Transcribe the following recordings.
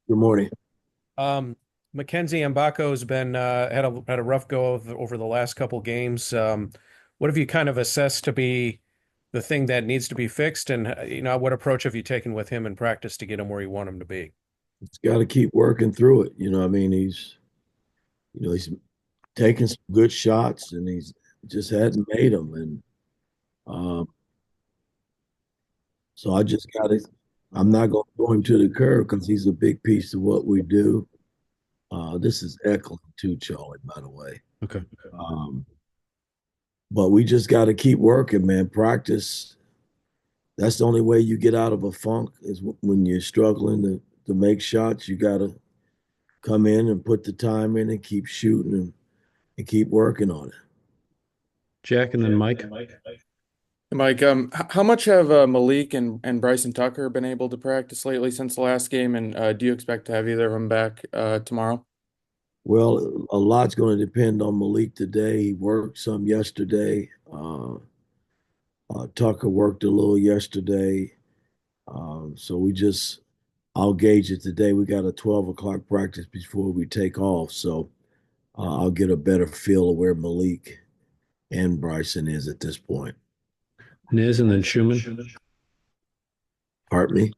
Good morning. Um, Mackenzie Mbako has been had a rough go over the last couple games. What have you kind of assessed to be the thing that needs to be fixed, and what approach have you taken with him in practice to get him where you want him to be? He's got to keep working through it. I mean, he's taking some good shots and he's just hadn't made them. And um, so I just got to, I'm not going to throw him to the curb because he's a big piece of what we do. This is Eckler too, Charlie, by the way. Okay. Um, but we just got to keep working, man. Practice. That's the only way you get out of a funk is when you're struggling to make shots. You got to come in and put the time in and keep shooting and keep working on it. Jack and then Mike. Mike, how much have Malik and Bryson Tucker been able to practice lately since the last game? And do you expect to have either of them back tomorrow? Well, a lot's going to depend on Malik today. He worked some yesterday. Tucker worked a little yesterday. So I'll gauge it today. We got a 12 o'clock practice before we take off. So I'll get a better feel of where Malik and Bryson is at this point. Niz and then Schumann. Pardon me?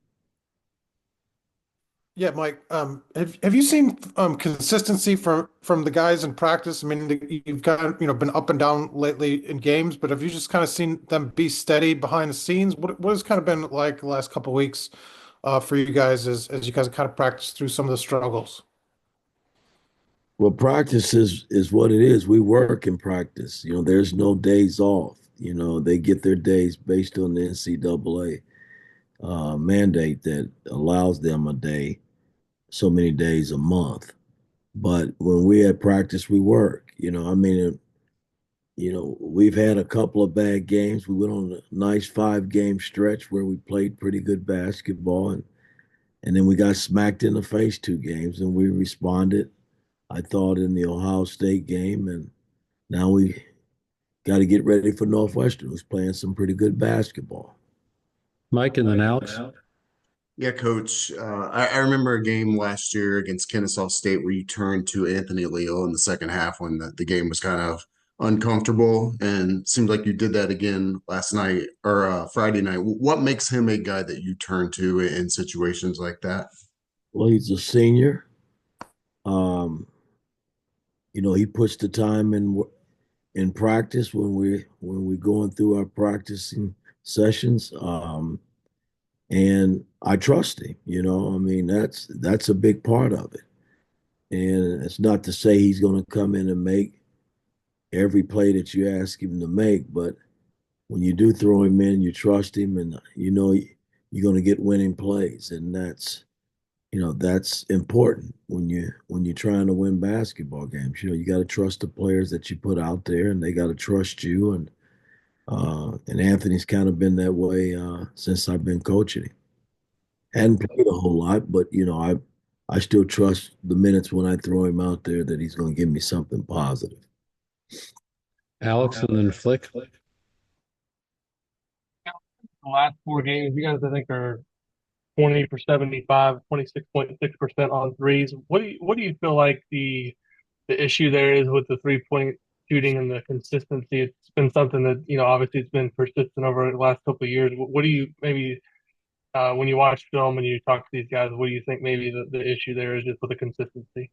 Yeah, Mike. Have you seen consistency from the guys in practice? I mean, you've kind of been up and down lately in games, but have you just kind of seen them be steady behind the scenes? What has kind of been like the last couple of weeks for you guys as you guys kind of practice through some of the struggles? Well, practice is what it is. We work in practice. There's no days off. They get their days based on the NCAA mandate that allows them a day, so many days a month. But when we at practice, we work. I mean, we've had a couple of bad games. We went on a nice 5 game stretch where we played pretty good basketball, and then we got smacked in the face 2 games, and we responded. I thought in the Ohio State game, and now we got to get ready for Northwestern, who's playing some pretty good basketball. Mike and then Alex. Yeah, coach. I remember a game last year against Kennesaw State where you turned to Anthony Leal in the second half when the game was kind of uncomfortable, and seemed like you did that again last night or Friday night. What makes him a guy that you turn to in situations like that? Well, he's a senior. Um, he puts the time in practice when we're going through our practicing sessions. And I trust him. I mean, that's a big part of it. And it's not to say he's going to come in and make every play that you ask him to make, but when you do throw him in, you trust him, and you're going to get winning plays, and that's important when you're trying to win basketball games. You got to trust the players that you put out there, and they got to trust you. And Anthony's kind of been that way since I've been coaching him. Hadn't played a whole lot, but I still trust the minutes when I throw him out there that he's going to give me something positive. Alex and then Flick. The last 4 games, you guys, I think, are 20 for 75, 26.6% on threes. What do you feel like the issue there is with the 3-point shooting and the consistency? It's been something that, obviously it's been persistent over the last couple of years. What do you maybe when you watch film and you talk to these guys, what do you think maybe the issue there is just with the consistency?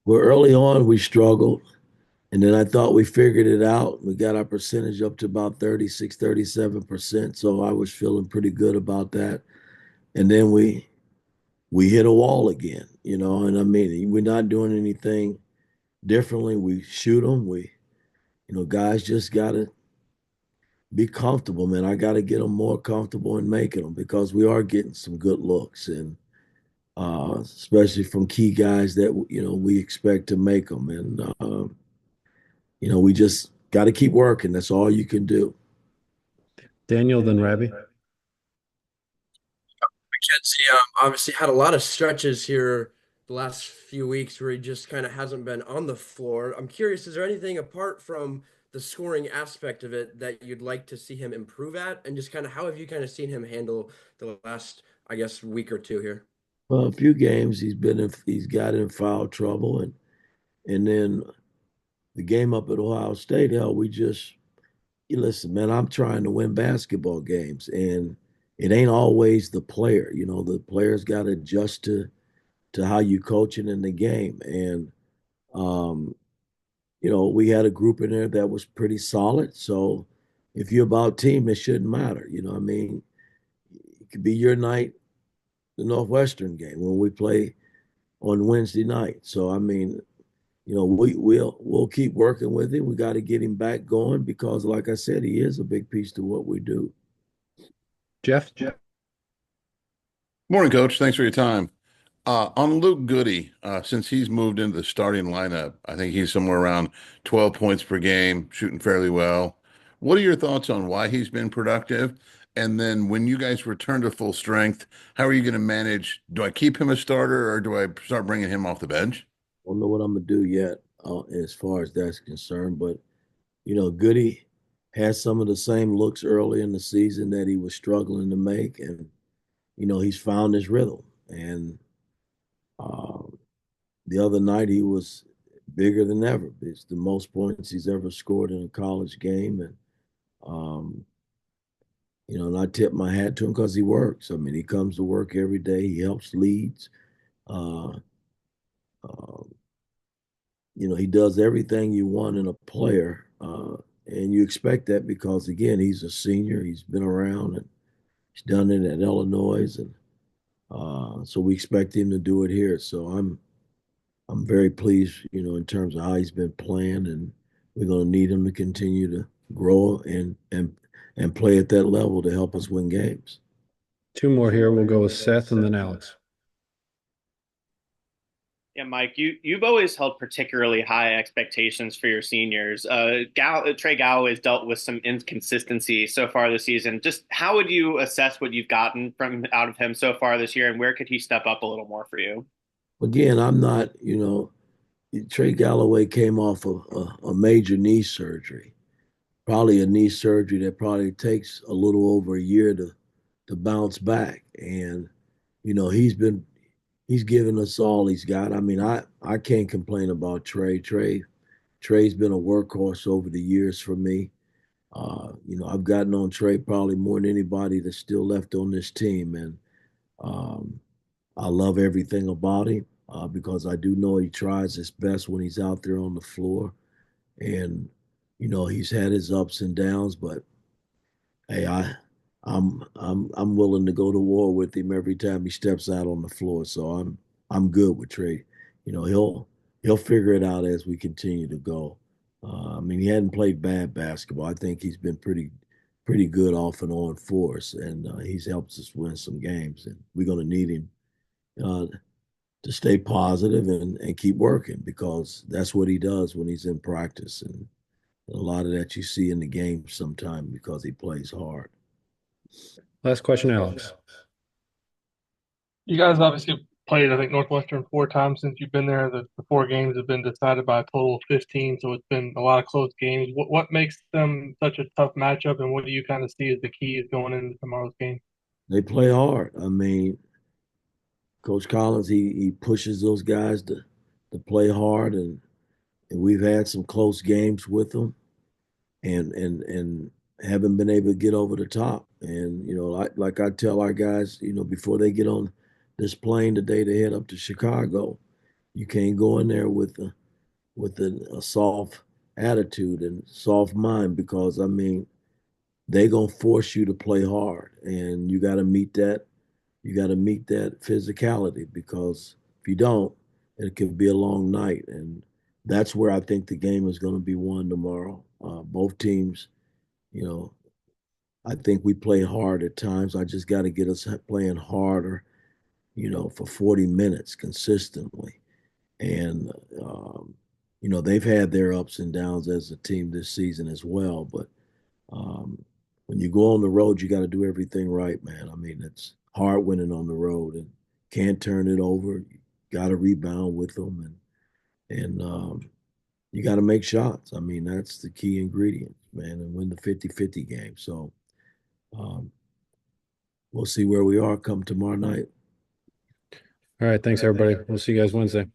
Well, early on we struggled, and then I thought we figured it out. We got our percentage up to about 36, 37%. So I was feeling pretty good about that. And then we hit a wall again, and I mean, we're not doing anything differently. We shoot them. Guys just got to be comfortable, man. I got to get them more comfortable in making them because we are getting some good looks, and especially from key guys that we expect to make them. And we just got to keep working. That's all you can do. Daniel then Rabbi. Mackenzie obviously had a lot of stretches here the last few weeks where he just kind of hasn't been on the floor. I'm curious, is there anything apart from the scoring aspect of it that you'd like to see him improve at? And just kind of how have you kind of seen him handle the last, I guess, week or two here? Well, a few games he's got in foul trouble, and then the game up at Ohio State, hell, you listen, man, I'm trying to win basketball games, and it ain't always the player. You know, the player's got to adjust to how you coaching in the game, and um, we had a group in there that was pretty solid. So if you're about team, it shouldn't matter. You know, what I mean, it could be your night, the Northwestern game when we play on Wednesday night. So I mean, we'll keep working with him. We got to get him back going because, like I said, he is a big piece to what we do. Jeff? Morning, Coach. Thanks for your time. On Luke Goode, since he's moved into the starting lineup, I think he's somewhere around 12 points per game, shooting fairly well. What are your thoughts on why he's been productive? And then when you guys return to full strength, how are you going to manage? Do I keep him a starter or do I start bringing him off the bench? Don't know what I'm gonna do yet as far as that's concerned, but Goody has some of the same looks early in the season that he was struggling to make, and he's found his rhythm. And um, the other night he was bigger than ever. It's the most points he's ever scored in a college game, and um, and I tip my hat to him because he works. I mean, he comes to work every day. He helps leads. Uh, uh, he does everything you want in a player, and you expect that because again, he's a senior. He's been around and he's done it at Illinois, and so we expect him to do it here. So I'm very pleased, in terms of how he's been playing, and we're going to need him to continue to grow and play at that level to help us win games. Two more here. We'll go with Seth and then Alex. Yeah, Mike, you've always held particularly high expectations for your seniors. Trey Galloway has dealt with some inconsistency so far this season. Just how would you assess what you've gotten from out of him so far this year, and where could he step up a little more for you? Again, I'm not, Trey Galloway came off of a major knee surgery, probably a knee surgery that probably takes a little over a year to bounce back. And, he's given us all he's got. I mean, I can't complain about Trey. Trey's been a workhorse over the years for me. I've gotten on Trey probably more than anybody that's still left on this team. And um, I love everything about him because I do know he tries his best when he's out there on the floor. And, he's had his ups and downs, but hey, I'm willing to go to war with him every time he steps out on the floor. So I'm good with Trey. He'll figure it out as we continue to go. I mean, he hadn't played bad basketball. I think he's been pretty good off and on for us, and he's helped us win some games. And we're going to need him uh, to stay positive and keep working because that's what he does when he's in practice. And a lot of that you see in the game sometimes because he plays hard. Last question, Alex. You guys obviously played, I think, Northwestern 4 times since you've been there. The 4 games have been decided by a total of 15, so it's been a lot of close games. What makes them such a tough matchup, and what do you kind of see as the keys going into tomorrow's game? They play hard. I mean, Coach Collins, he pushes those guys to play hard, and we've had some close games with them, and haven't been able to get over the top. And like I tell our guys, before they get on this plane today to head up to Chicago, you can't go in there with a soft attitude and soft mind because I mean they're gonna force you to play hard, and you got to meet that. You got to meet that physicality because if you don't, it could be a long night, and that's where I think the game is going to be won tomorrow. Both teams, you know, I think we play hard at times. I just got to get us playing harder, for 40 minutes consistently. And, they've had their ups and downs as a team this season as well. But um, when you go on the road, you got to do everything right, man. I mean, it's hard winning on the road and can't turn it over. You got to rebound with them and you got to make shots. I mean, that's the key ingredient, man, and win the 50-50 game. So um, we'll see where we are come tomorrow night. All right. Thanks, everybody. We'll see you guys Wednesday.